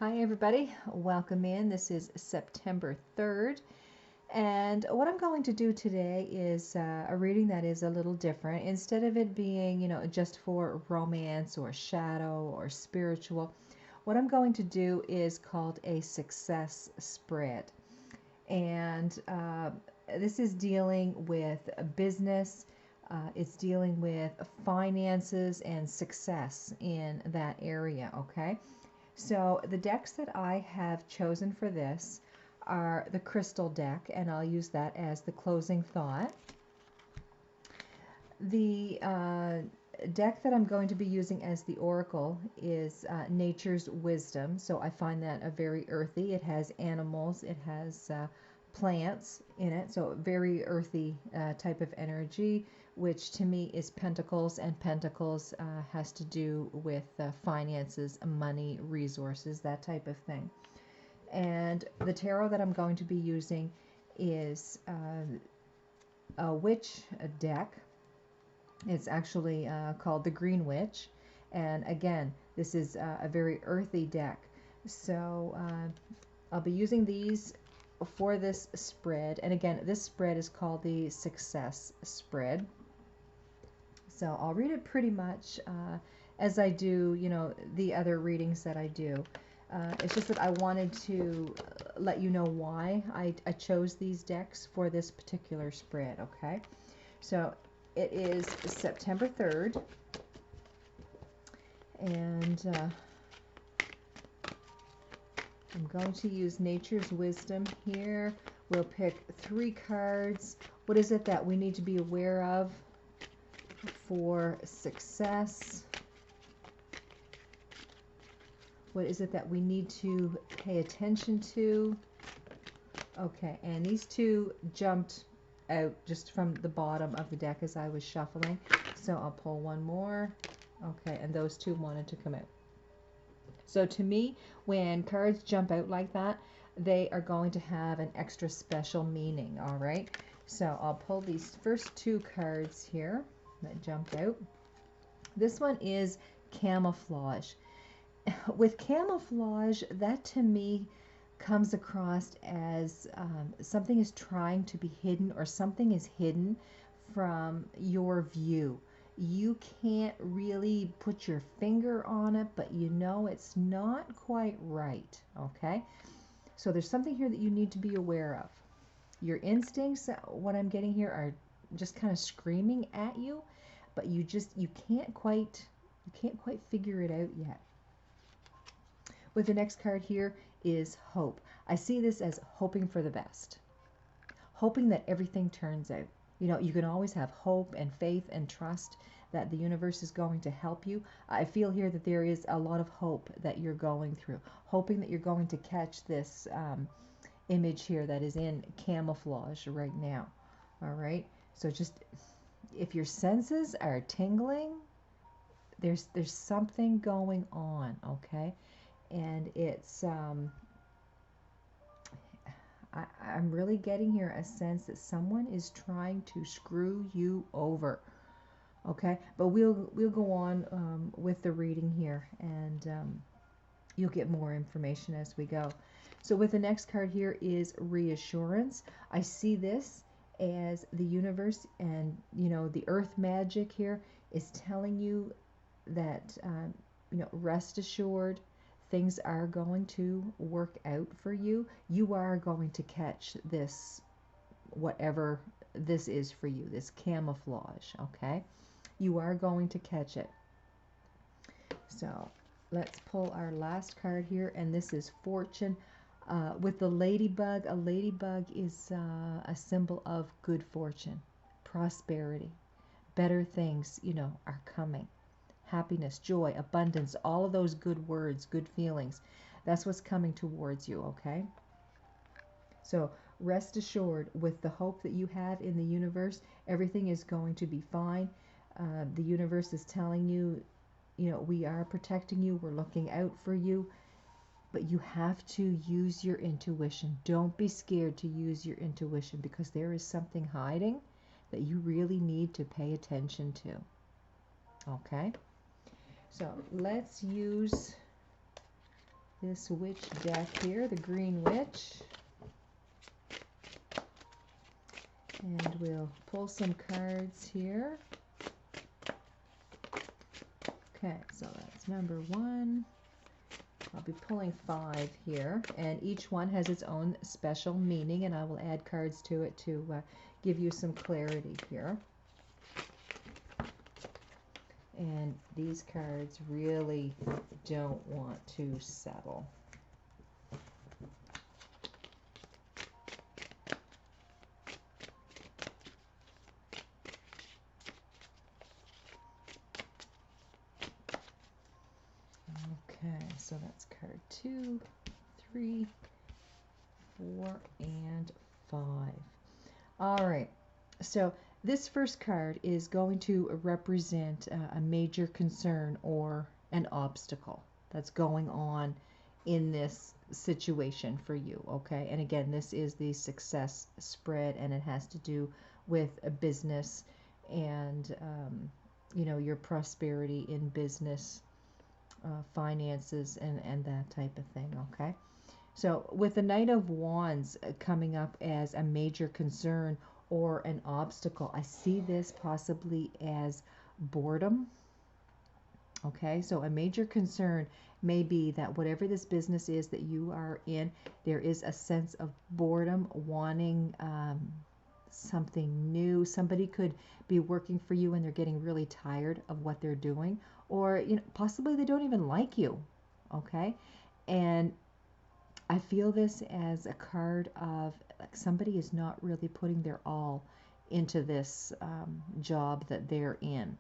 Hi everybody, welcome in. This is September 3rd, and what I'm going to do today is a reading that is a little different. Instead of it being, just for romance or shadow or spiritual, what I'm going to do is called a success spread. And this is dealing with business, it's dealing with finances and success in that area, okay? So the decks that I have chosen for this are the crystal deck, and I'll use that as the closing thought. The deck that I'm going to be using as the oracle is Nature's Wisdom. So I find that a very earthy. It has animals, it has plants in it, so very earthy type of energy, which to me is Pentacles, and Pentacles has to do with finances, money, resources, that type of thing. And the tarot that I'm going to be using is a witch deck. It's actually called the Green Witch. And again, this is a very earthy deck. So I'll be using these for this spread. And again, this spread is called the Success Spread. So I'll read it pretty much as I do, the other readings that I do. It's just that I wanted to let you know why I chose these decks for this particular spread, okay? So it is September 3rd, and I'm going to use Nature's Wisdom here. We'll pick 3 cards. What is it that we need to be aware of for success? What is it that we need to pay attention to? Okay, and these 2 jumped out just from the bottom of the deck as I was shuffling. So I'll pull one more. Okay, and those 2 wanted to come out. So to me, when cards jump out like that, they are going to have an extra special meaning, all right? So I'll pull these first 2 cards here that jumped out. This one is camouflage. With camouflage, that to me comes across as something is trying to be hidden, or something is hidden from your view. You can't really put your finger on it, but you know it's not quite right, okay? So there's something here that you need to be aware of. Your instincts, what I'm getting here, are just kind of screaming at you, but you can't quite figure it out yet. With the next card here is hope. I see this as hoping for the best, hoping that everything turns out. You can always have hope and faith and trust that the universe is going to help you. I feel here that there is a lot of hope that you're going through, hoping that you're going to catch this image here that is in camouflage right now. All right, so just if your senses are tingling, there's something going on, okay? And it's I'm really getting here a sense that someone is trying to screw you over, okay? But we'll go on with the reading here, and you'll get more information as we go. So with the next card here is reassurance. I see this as the universe, and the earth magic here is telling you that rest assured, things are going to work out for you. You are going to catch this, whatever this is for you, this camouflage, okay? You are going to catch it. So let's pull our last card here, and this is fortune. With the ladybug, a ladybug is a symbol of good fortune, prosperity, better things, are coming. Happiness, joy, abundance, all of those good words, good feelings. That's what's coming towards you, okay? So rest assured, with the hope that you have in the universe, everything is going to be fine. The universe is telling you, we are protecting you, we're looking out for you, but you have to use your intuition. Don't be scared to use your intuition, because there is something hiding that you really need to pay attention to, okay? So let's use this witch deck here, the Green Witch. And we'll pull some cards here. Okay, so that's number 1. I'll be pulling 5 here, and each one has its own special meaning, and I will add cards to it to give you some clarity here. And these cards really don't want to settle. Okay, so that's card 2, 3, 4, and 5. All right, so this first card is going to represent a major concern or an obstacle that's going on in this situation for you, okay? And again, this is the success spread, and it has to do with a business and, you know, your prosperity in business, finances, and that type of thing, okay? So with the Knight of Wands coming up as a major concern or an obstacle, I see this possibly as boredom. Okay, so a major concern may be that whatever this business is that you are in, there is a sense of boredom, wanting something new. Somebody could be working for you and they're getting really tired of what they're doing, or you know, possibly they don't even like you. Okay, and I feel this as a card of like somebody is not really putting their all into this job that they're in.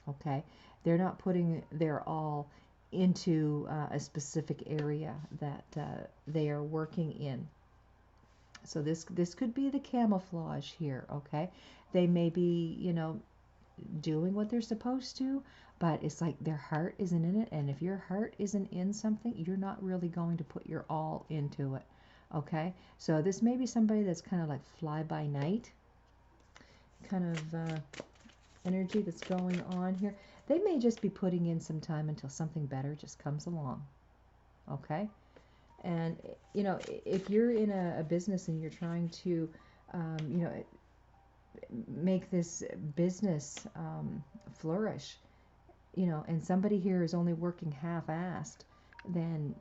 Okay, they're not putting their all into a specific area that they are working in. So this could be the camouflage here. Okay, they may be, you know, doing what they're supposed to, but it's like their heart isn't in it. And if your heart isn't in something, you're not really going to put your all into it. Okay, so this may be somebody that's kind of like fly by night kind of energy that's going on here. They may just be putting in some time until something better just comes along. Okay, and you know, if you're in a business and you're trying to you know, make this business flourish, you know, and somebody here is only working half-assed, then,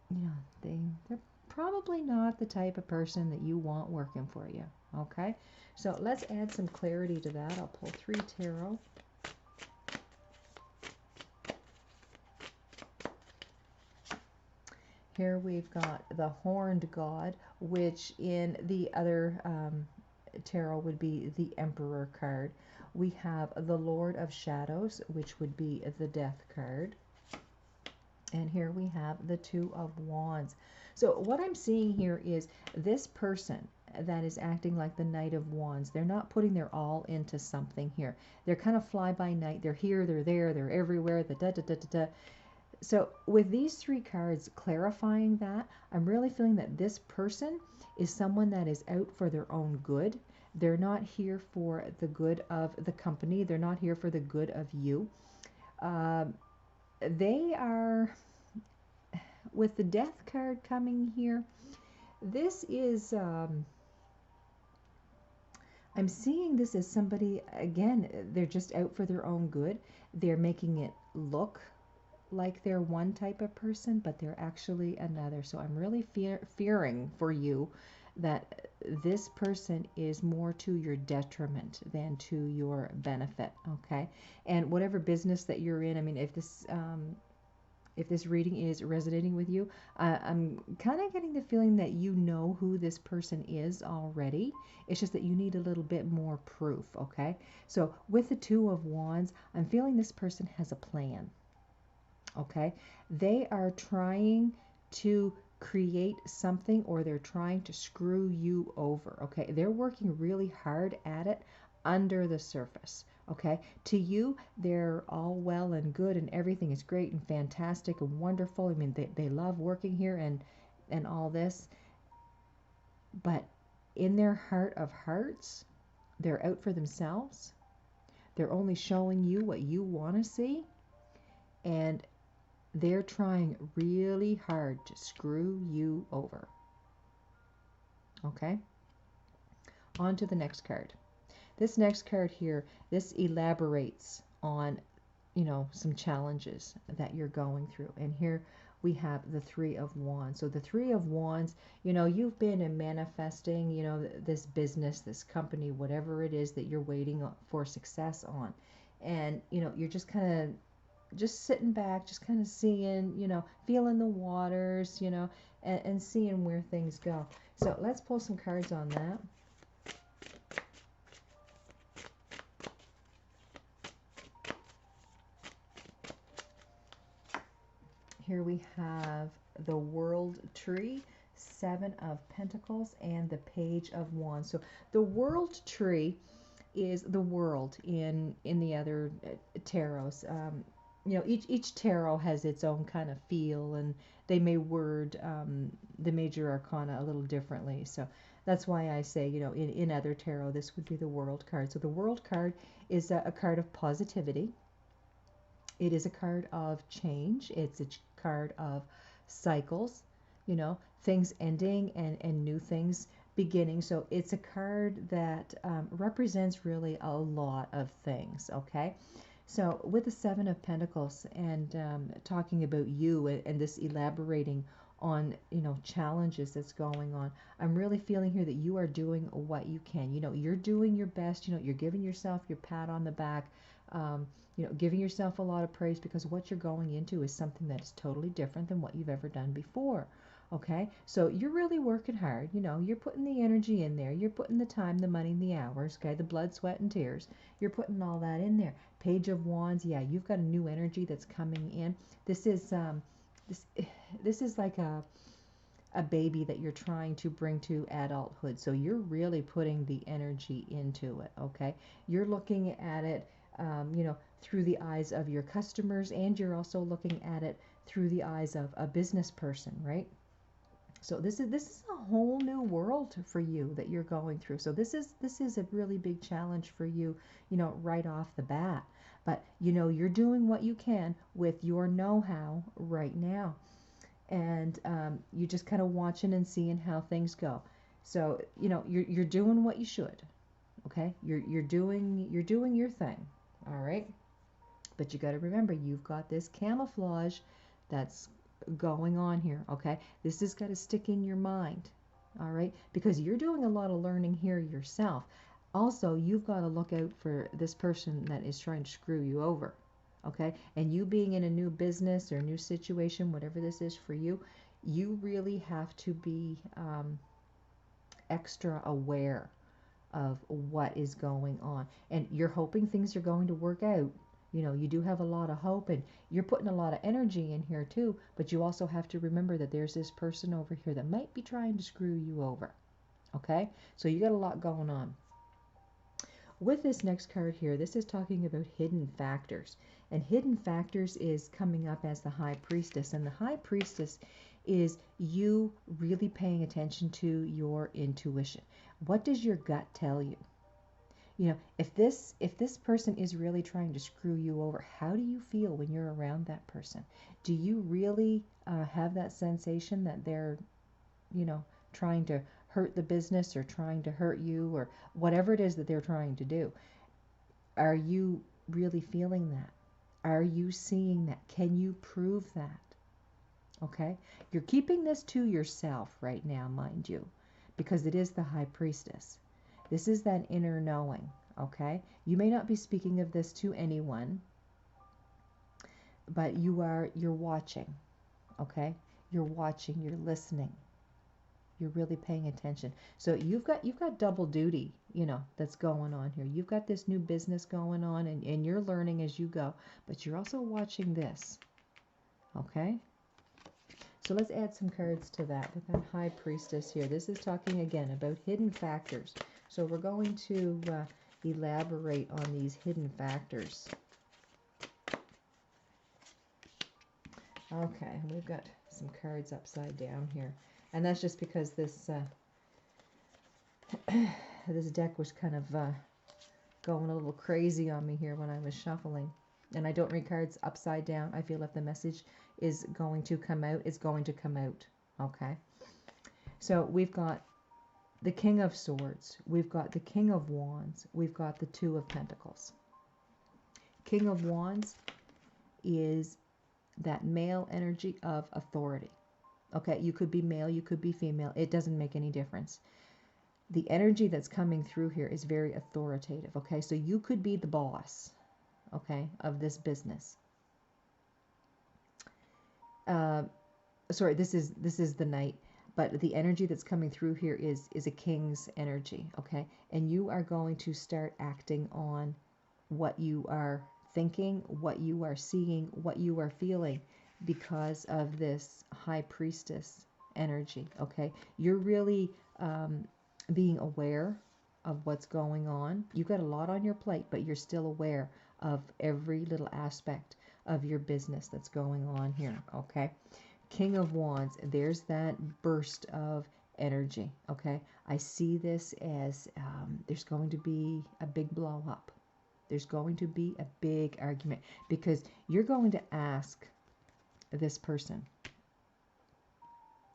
you know, they're probably not the type of person that you want working for you. Okay, so let's add some clarity to that. I'll pull 3 tarot. Here we've got the Horned God, which in the other tarot would be the Emperor card. We have the Lord of Shadows, which would be the Death card. And here we have the Two of Wands. So what I'm seeing here is this person that is acting like the Knight of Wands, they're not putting their all into something here. They're kind of fly by night. They're here, they're there, they're everywhere, the da da da da da. So with these 3 cards clarifying that, I'm really feeling that this person is someone that is out for their own good. They're not here for the good of the company. They're not here for the good of you. They are, with the Death card coming here, this is, I'm seeing this as somebody, again, they're just out for their own good. They're making it look like they're one type of person, but they're actually another. So I'm really fearing for you that this person is more to your detriment than to your benefit. Okay, and whatever business that you're in, I mean, if this reading is resonating with you, I'm kind of getting the feeling that you know who this person is already. It's just that you need a little bit more proof. Okay, so with the Two of Wands, I'm feeling this person has a plan. Okay, they are trying to create something, or they're trying to screw you over. Okay, they're working really hard at it under the surface. Okay, to you, they're all well and good and everything is great and fantastic and wonderful. I mean, they love working here and all this, but in their heart of hearts, they're out for themselves. They're only showing you what you want to see, and They're trying really hard to screw you over. Okay? On to the next card. This next card here, this elaborates on, some challenges that you're going through. And here we have the Three of Wands. So the Three of Wands, you've been in manifesting, this business, this company, whatever it is that you're waiting for success on. And, you're just kind of just sitting back, just kind of seeing, feeling the waters, and seeing where things go. So let's pull some cards on that. Here we have the World Tree, Seven of Pentacles, and the Page of Wands. So the World Tree is the world in the other tarots. Each tarot has its own kind of feel, and they may word the major arcana a little differently. So that's why I say, in other tarot, this would be the World card. So the World card is a card of positivity. It is a card of change. It's a card of cycles, things ending and new things beginning. So it's a card that represents really a lot of things, okay? So with the Seven of Pentacles and talking about you and this elaborating on, challenges that's going on, I'm really feeling here that you are doing what you can. You're doing your best. You're giving yourself your pat on the back. Giving yourself a lot of praise, because what you're going into is something that is totally different than what you've ever done before. Okay, so you're really working hard. You're putting the energy in there. You're putting the time, the money, the hours. Okay, the blood, sweat, and tears. You're putting all that in there. Page of Wands. Yeah, you've got a new energy that's coming in. This is this is like a baby that you're trying to bring to adulthood. So you're really putting the energy into it. Okay, you're looking at it. Through the eyes of your customers, and you're also looking at it through the eyes of a business person, right? So this is a whole new world for you that you're going through. So this is a really big challenge for you, right off the bat. But you're doing what you can with your know-how right now, and you're just kind of watching and seeing how things go. So you're doing what you should. Okay, you're doing your thing. All right. But you got to remember, you've got this camouflage that's going on here, okay? This has got to stick in your mind, all right? Because you're doing a lot of learning here yourself. Also, you've got to look out for this person that is trying to screw you over, okay? And you being in a new business or new situation, whatever this is for you, you really have to be extra aware of what is going on. And you're hoping things are going to work out. You do have a lot of hope, and you're putting a lot of energy in here too, but you also have to remember that there's this person over here that might be trying to screw you over. Okay? So you got a lot going on. With this next card here, this is talking about hidden factors. And hidden factors is coming up as the High Priestess. And the High Priestess is you really paying attention to your intuition. What does your gut tell you? If this person is really trying to screw you over, how do you feel when you're around that person? Do you really have that sensation that they're, trying to hurt the business or trying to hurt you or whatever it is that they're trying to do? Are you really feeling that? Are you seeing that? Can you prove that? Okay? You're keeping this to yourself right now, mind you, because it is the High Priestess. This is that inner knowing, okay? You may not be speaking of this to anyone, but you're watching, okay? You're watching, you're listening. You're really paying attention. So you've got double duty, that's going on here. You've got this new business going on, and you're learning as you go, but you're also watching this, okay? So let's add some cards to that with that High Priestess here. This is talking again about hidden factors. So we're going to elaborate on these hidden factors. Okay, we've got some cards upside down here. And that's just because this this deck was kind of going a little crazy on me here when I was shuffling. And I don't read cards upside down. I feel if the message is going to come out is going to come out. Okay. So we've got the King of Swords. We've got the King of Wands. We've got the Two of Pentacles. King of Wands is that male energy of authority. Okay, you could be male, you could be female. It doesn't make any difference. The energy that's coming through here is very authoritative. Okay, so you could be the boss, okay, of this business. Sorry, this is the Knight, but the energy that's coming through here is a king's energy. Okay, and you are going to start acting on what you are thinking, what you are seeing, what you are feeling, because of this high priestess energy. Okay, you're really being aware of what's going on. You've got a lot on your plate, but you're still aware of every little aspect of your business that's going on here. Okay, King of Wands, there's that burst of energy. Okay, I see this as there's going to be a big blow up. There's going to be a big argument because you're going to ask this person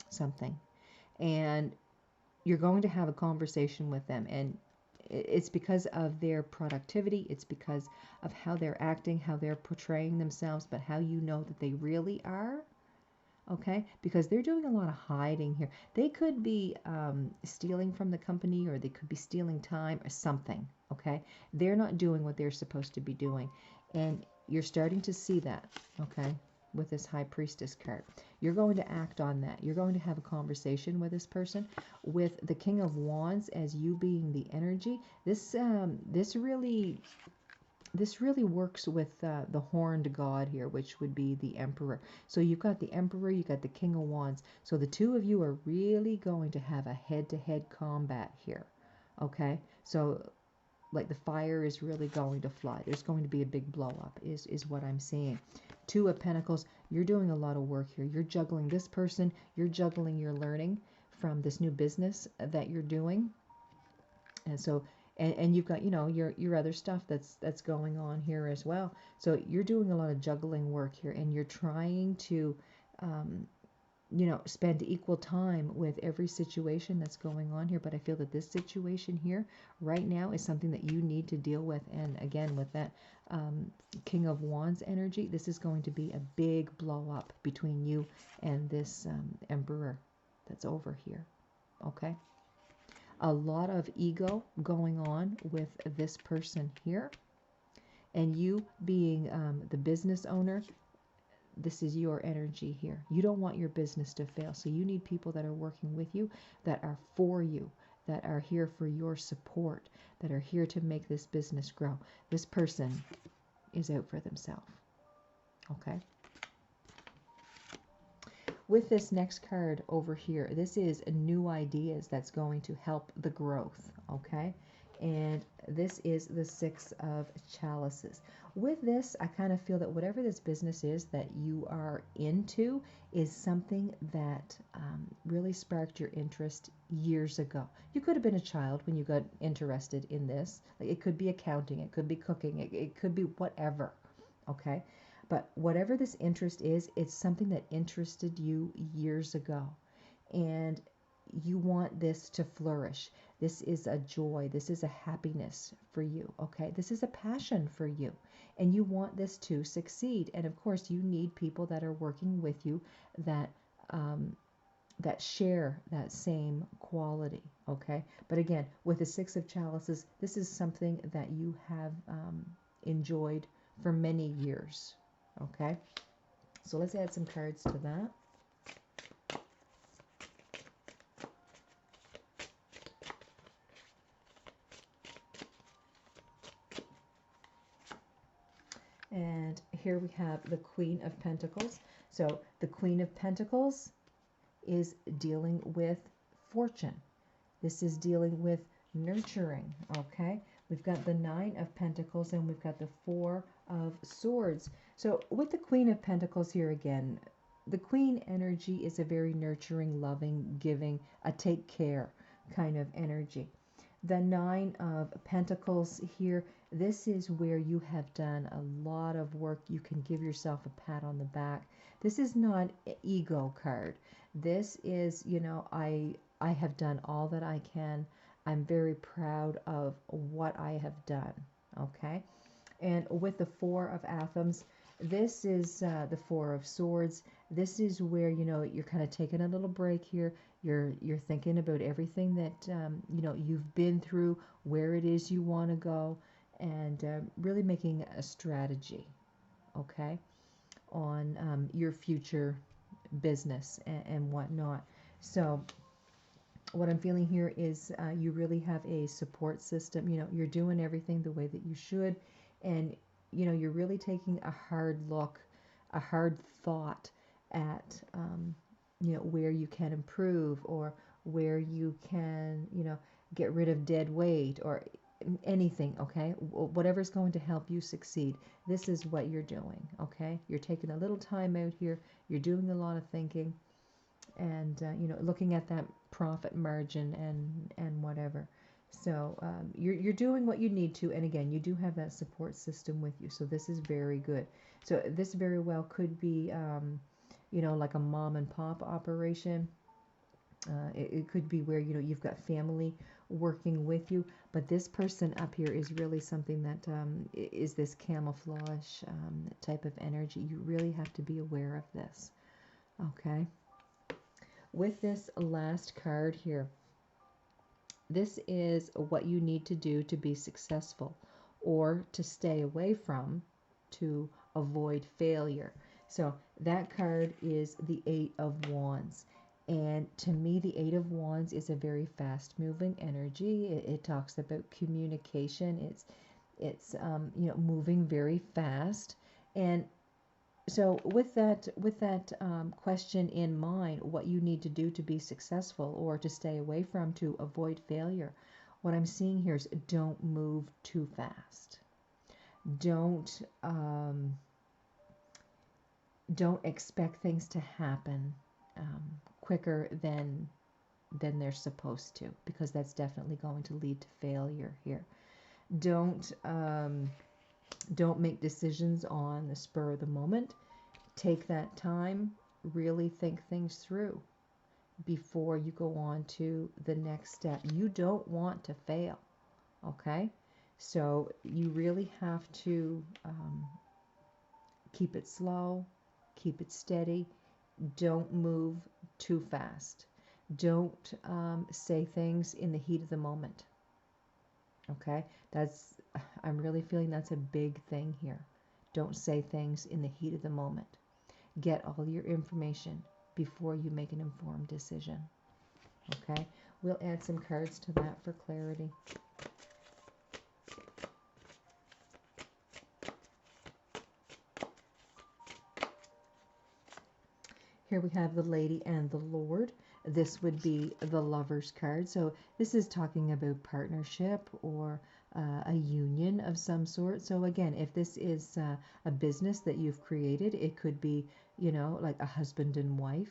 something, and you're going to have a conversation with them, and it's because of their productivity, it's because of how they're acting, how they're portraying themselves, but how you know that they really are. Okay, because they're doing a lot of hiding here. They could be stealing from the company, or they could be stealing time or something. Okay, they're not doing what they're supposed to be doing, and you're starting to see that. Okay, with this High Priestess card, you're going to act on that. You're going to have a conversation with this person. With the King of Wands as you being the energy, this really works with the horned god here, which would be the Emperor. So you've got the Emperor, you've got the King of Wands. So the two of you are really going to have a head-to-head combat here. Okay? So like the fire is really going to fly. There's going to be a big blow up is what I'm seeing. Two of Pentacles, you're doing a lot of work here. You're juggling this person. You're juggling your learning from this new business that you're doing. And so and you've got, your other stuff that's going on here as well. So you're doing a lot of juggling work here, and you're trying to spend equal time with every situation that's going on here. But I feel that this situation here right now is something that you need to deal with. And again, with that King of Wands energy, this is going to be a big blow up between you and this Emperor that's over here. Okay. A lot of ego going on with this person here. And you being the business owner, this is your energy here. You don't want your business to fail. So you need people that are working with you, that are for you, that are here for your support, that are here to make this business grow. This person is out for themselves. Okay. With this next card over here, this is new ideas that's going to help the growth, okay? And this is the Six of Chalices. With this, I kind of feel that whatever this business is that you are into is something that really sparked your interest years ago. You could have been a child when you got interested in this. Like, it could be accounting, it could be cooking, it could be whatever, okay? But whatever this interest is, it's something that interested you years ago. And you want this to flourish. This is a joy. This is a happiness for you, okay? This is a passion for you. And you want this to succeed. And of course, you need people that are working with you that that share that same quality, okay? But again, with the Six of Chalices, this is something that you have enjoyed for many years. Okay, so let's add some cards to that. And here we have the Queen of Pentacles. So the Queen of Pentacles is dealing with fortune. This is dealing with nurturing, okay? We've got the Nine of Pentacles, and we've got the Four of Swords. So with the Queen of Pentacles here again, the Queen energy is a very nurturing, loving, giving, a take care kind of energy. The Nine of Pentacles here, This is where you have done a lot of work. You can give yourself a pat on the back. This is not an ego card. This is, I have done all that I can. I'm very proud of what I have done. Okay. And with the Four of Athens, this is the Four of Swords. This is where you're kind of taking a little break here. You're thinking about everything that you've been through, where it is you want to go, and really making a strategy, okay, on your future business and whatnot. So what I'm feeling here is you really have a support system. You're doing everything the way that you should, and you're really taking a hard look, a hard thought at where you can improve, or where you can get rid of dead weight, or anything. Okay, whatever's going to help you succeed. This is what you're doing. Okay, you're taking a little time out here. You're doing a lot of thinking, and looking at that profit margin and whatever. So you're doing what you need to, and again, you do have that support system with you. So this is very good. So this very well could be like a mom and pop operation. It could be where you've got family working with you, but this person up here is really something that is this camouflage type of energy. You really have to be aware of this. Okay. With this last card here, this is what you need to do to be successful, or to stay away from, to avoid failure. So that card is the Eight of Wands. And to me, the Eight of Wands is a very fast moving energy. It talks about communication. It's moving very fast. And so with that question in mind, what you need to do to be successful, or to stay away from, to avoid failure, what I'm seeing here is don't move too fast. Don't expect things to happen quicker than they're supposed to, because that's definitely going to lead to failure here. Don't make decisions on the spur of the moment. Take that time, really think things through before you go on to the next step. You don't want to fail, okay? So you really have to keep it slow, keep it steady. Don't move too fast. Don't say things in the heat of the moment. Okay, I'm really feeling that's a big thing here. Don't say things in the heat of the moment. Get all your information before you make an informed decision. Okay, we'll add some cards to that for clarity. Here we have the Lady and the Lord. This would be the Lover's card. So this is talking about partnership, or a union of some sort. So again, if this is a business that you've created, it could be, like a husband and wife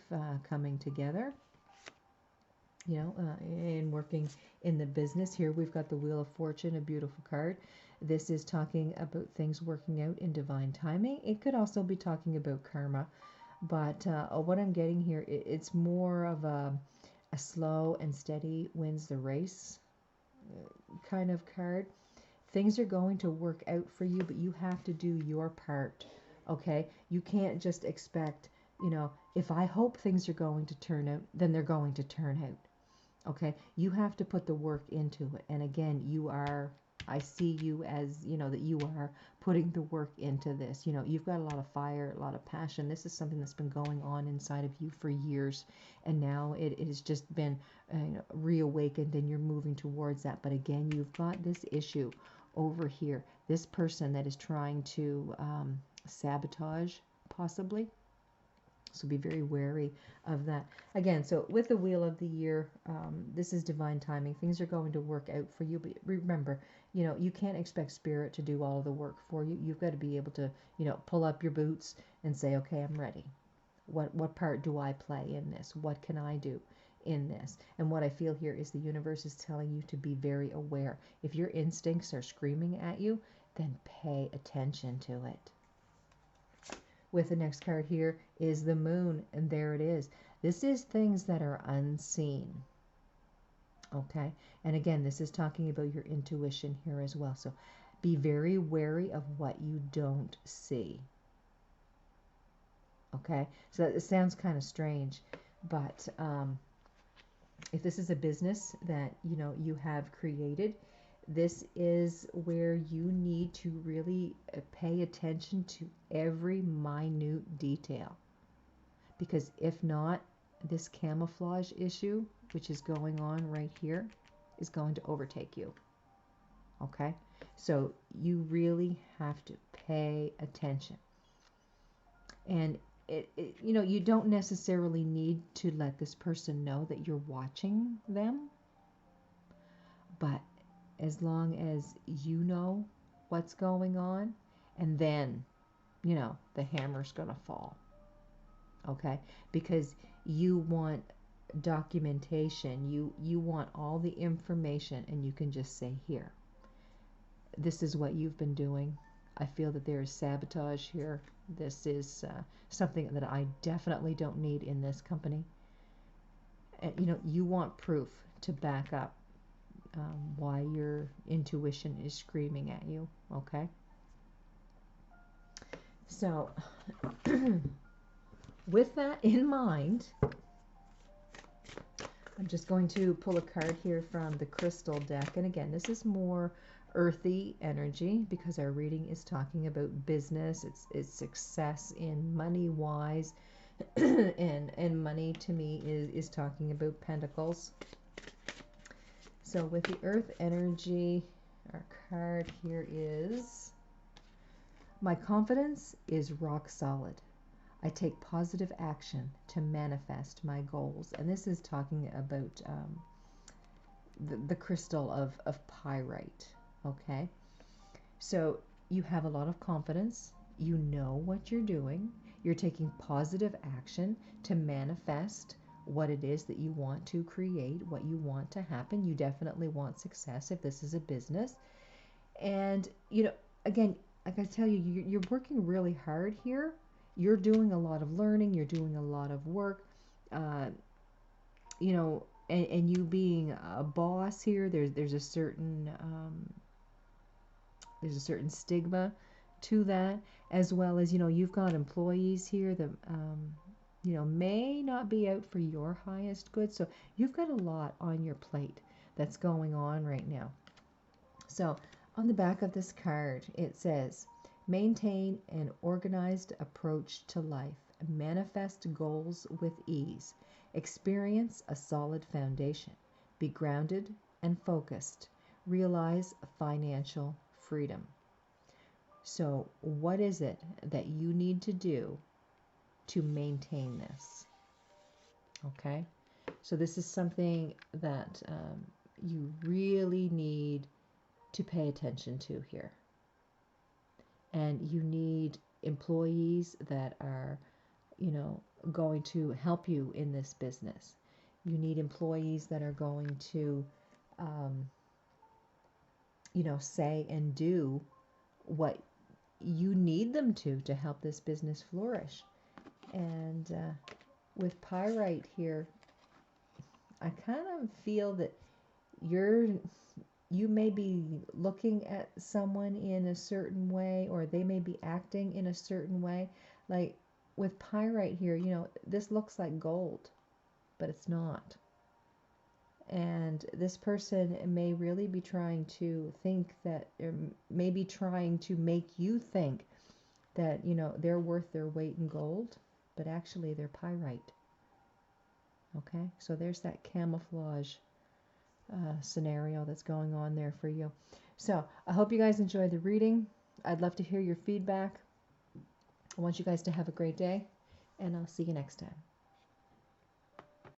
coming together, and working in the business. Here we've got the Wheel of Fortune, a beautiful card. This is talking about things working out in divine timing. It could also be talking about karma. But what I'm getting here, it's more of a slow and steady wins the race kind of card. Things are going to work out for you, but you have to do your part, okay? You can't just expect, if I hope things are going to turn out, then they're going to turn out, okay? You have to put the work into it. And again, I see you as, that you are putting the work into this. You've got a lot of fire, a lot of passion. This is something that's been going on inside of you for years, and now it has just been reawakened, and you're moving towards that. But again, you've got this issue over here, this person that is trying to sabotage, possibly. So be very wary of that. Again, so with the Wheel of the Year, this is divine timing. Things are going to work out for you. But remember, you can't expect Spirit to do all of the work for you. You've got to be able to, pull up your boots and say, okay, I'm ready. What part do I play in this? What can I do? in this. And what I feel here is the universe is telling you to be very aware. If your instincts are screaming at you, then pay attention to it. With the next card here is the moon, and there it is. This is things that are unseen. Okay, and again, this is talking about your intuition here as well. So be very wary of what you don't see. Okay, so it sounds kind of strange, but if this is a business that you have created, this is where you need to really pay attention to every minute detail, because if not, this camouflage issue, which is going on right here, is going to overtake you. Okay, so you really have to pay attention. And you don't necessarily need to let this person know that you're watching them, but as long as you know what's going on, and then the hammer's gonna fall. Okay, because you want documentation, you want all the information, and you can just say, here, this is what you've been doing. I feel that there is sabotage here. This is something that I definitely don't need in this company. And you want proof to back up why your intuition is screaming at you. Okay, so with that in mind, I'm just going to pull a card here from the crystal deck. And again, this is more earthy energy because our reading is talking about business. It's success in money wise. and money to me is talking about pentacles. So with the earth energy, our card here is, my confidence is rock solid. I take positive action to manifest my goals. And this is talking about the crystal of pyrite. Okay, so you have a lot of confidence. You know what you're doing. You're taking positive action to manifest what it is that you want to create, what you want to happen. You definitely want success if this is a business. And, again, like I tell you, you're working really hard here. You're doing a lot of learning. You're doing a lot of work. And you being a boss here, there's a certain stigma to that, as well as you've got employees here that may not be out for your highest good. So you've got a lot on your plate that's going on right now. So on the back of this card, it says, maintain an organized approach to life, manifest goals with ease, experience a solid foundation, be grounded and focused, realize financial freedom. So what is it that you need to do to maintain this? Okay, so this is something that you really need to pay attention to here. And you need employees that are, going to help you in this business. You need employees that are going to, say and do what you need them to help this business flourish. And with pyrite here, I kind of feel that you may be looking at someone in a certain way, or they may be acting in a certain way. Like with pyrite here, this looks like gold, but it's not. And this person may really be trying to think that, or maybe trying to make you think that, they're worth their weight in gold, but actually they're pyrite. Okay, so there's that camouflage scenario that's going on there for you. So I hope you guys enjoyed the reading. I'd love to hear your feedback. I want you guys to have a great day, and I'll see you next time.